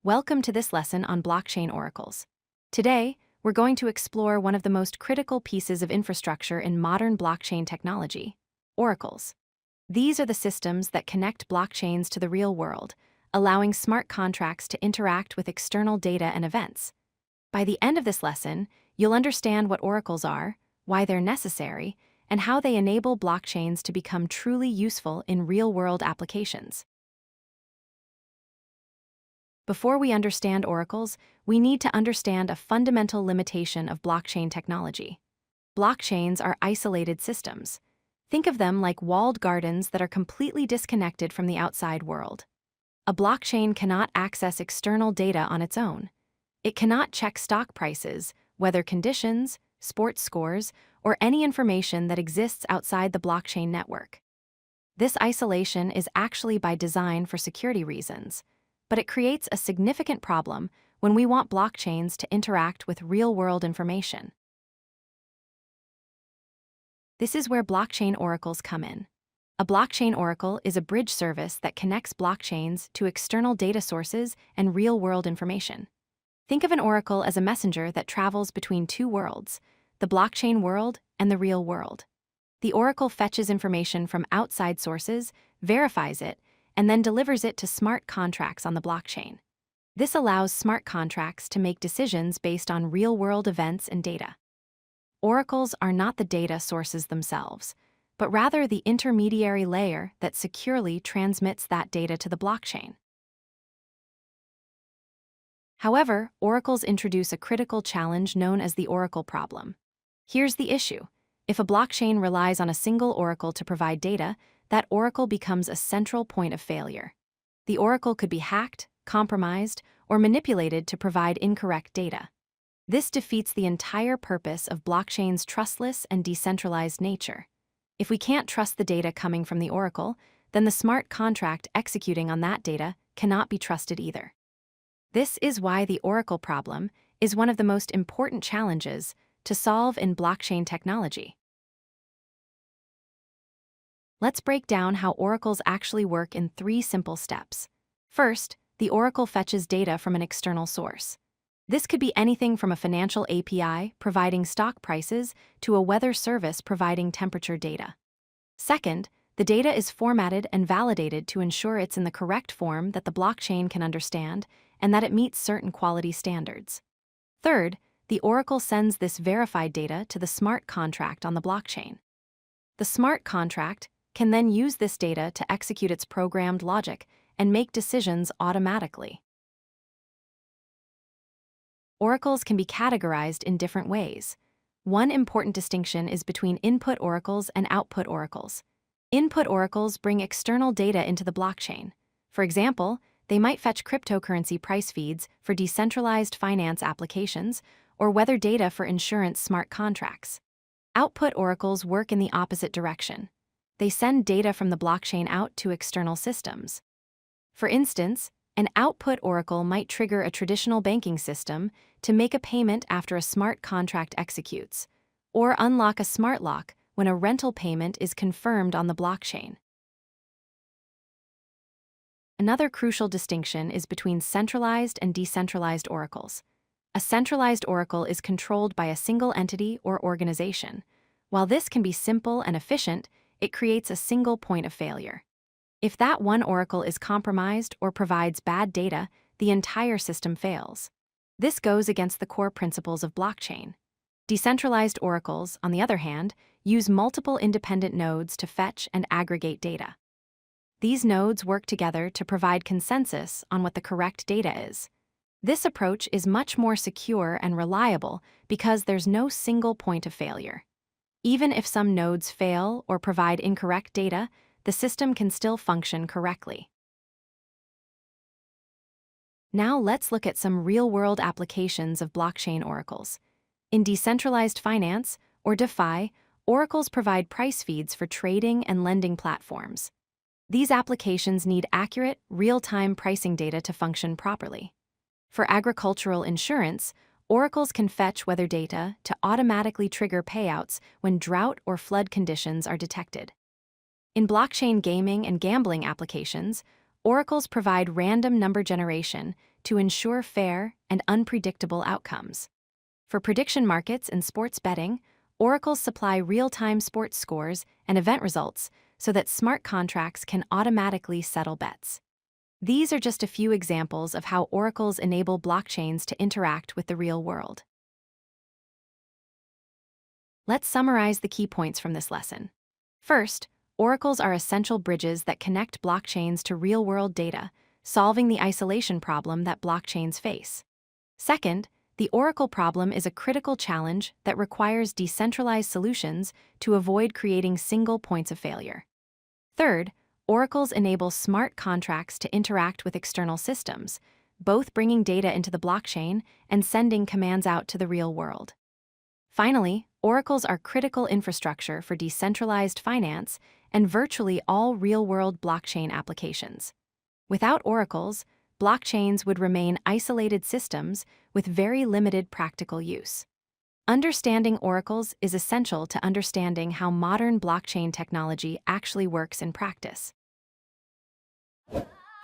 Welcome to this lesson on blockchain oracles. Today, we're going to explore one of the most critical pieces of infrastructure in modern blockchain technology, oracles. These are the systems that connect blockchains to the real world, allowing smart contracts to interact with external data and events. By the end of this lesson, you'll understand what oracles are, why they're necessary, and how they enable blockchains to become truly useful in real-world applications. Before we understand oracles, we need to understand a fundamental limitation of blockchain technology. Blockchains are isolated systems. Think of them like walled gardens that are completely disconnected from the outside world. A blockchain cannot access external data on its own. It cannot check stock prices, weather conditions, sports scores, or any information that exists outside the blockchain network. This isolation is actually by design for security reasons, but it creates a significant problem when we want blockchains to interact with real-world information. This is where blockchain oracles come in. A blockchain oracle is a bridge service that connects blockchains to external data sources and real-world information. Think of an oracle as a messenger that travels between two worlds, the blockchain world and the real world. The oracle fetches information from outside sources, verifies it, and then delivers it to smart contracts on the blockchain. This allows smart contracts to make decisions based on real-world events and data. Oracles are not the data sources themselves, but rather the intermediary layer that securely transmits that data to the blockchain. However, oracles introduce a critical challenge known as the oracle problem. Here's the issue. If a blockchain relies on a single oracle to provide data, that oracle becomes a central point of failure. The oracle could be hacked, compromised, or manipulated to provide incorrect data. This defeats the entire purpose of blockchain's trustless and decentralized nature. If we can't trust the data coming from the oracle, then the smart contract executing on that data cannot be trusted either. This is why the oracle problem is one of the most important challenges to solve in blockchain technology. Let's break down how oracles actually work in 3 simple steps. First, the oracle fetches data from an external source. This could be anything from a financial API providing stock prices to a weather service providing temperature data. Second, the data is formatted and validated to ensure it's in the correct form that the blockchain can understand and that it meets certain quality standards. Third, the oracle sends this verified data to the smart contract on the blockchain. The smart contract can then use this data to execute its programmed logic and make decisions automatically. Oracles can be categorized in different ways. One important distinction is between input oracles and output oracles. Input oracles bring external data into the blockchain. For example, they might fetch cryptocurrency price feeds for decentralized finance applications or weather data for insurance smart contracts. Output oracles work in the opposite direction. They send data from the blockchain out to external systems. For instance, an output oracle might trigger a traditional banking system to make a payment after a smart contract executes, or unlock a smart lock when a rental payment is confirmed on the blockchain. Another crucial distinction is between centralized and decentralized oracles. A centralized oracle is controlled by a single entity or organization. While this can be simple and efficient, it creates a single point of failure. If that one oracle is compromised or provides bad data, the entire system fails. This goes against the core principles of blockchain. Decentralized oracles, on the other hand, use multiple independent nodes to fetch and aggregate data. These nodes work together to provide consensus on what the correct data is. This approach is much more secure and reliable because there's no single point of failure. Even if some nodes fail or provide incorrect data, the system can still function correctly. Now let's look at some real-world applications of blockchain oracles. In decentralized finance, or DeFi, oracles provide price feeds for trading and lending platforms. These applications need accurate, real-time pricing data to function properly. For agricultural insurance, oracles can fetch weather data to automatically trigger payouts when drought or flood conditions are detected. In blockchain gaming and gambling applications, oracles provide random number generation to ensure fair and unpredictable outcomes. For prediction markets and sports betting, oracles supply real-time sports scores and event results so that smart contracts can automatically settle bets. These are just a few examples of how oracles enable blockchains to interact with the real world. Let's summarize the key points from this lesson. First, oracles are essential bridges that connect blockchains to real-world data, solving the isolation problem that blockchains face. Second, the oracle problem is a critical challenge that requires decentralized solutions to avoid creating single points of failure. Third, oracles enable smart contracts to interact with external systems, both bringing data into the blockchain and sending commands out to the real world. Finally, oracles are critical infrastructure for decentralized finance and virtually all real-world blockchain applications. Without oracles, blockchains would remain isolated systems with very limited practical use. Understanding oracles is essential to understanding how modern blockchain technology actually works in practice.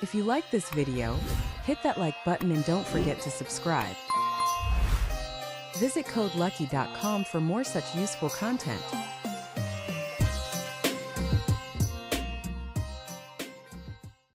If you like this video, hit that like button and don't forget to subscribe. Visit codelucky.com for more such useful content.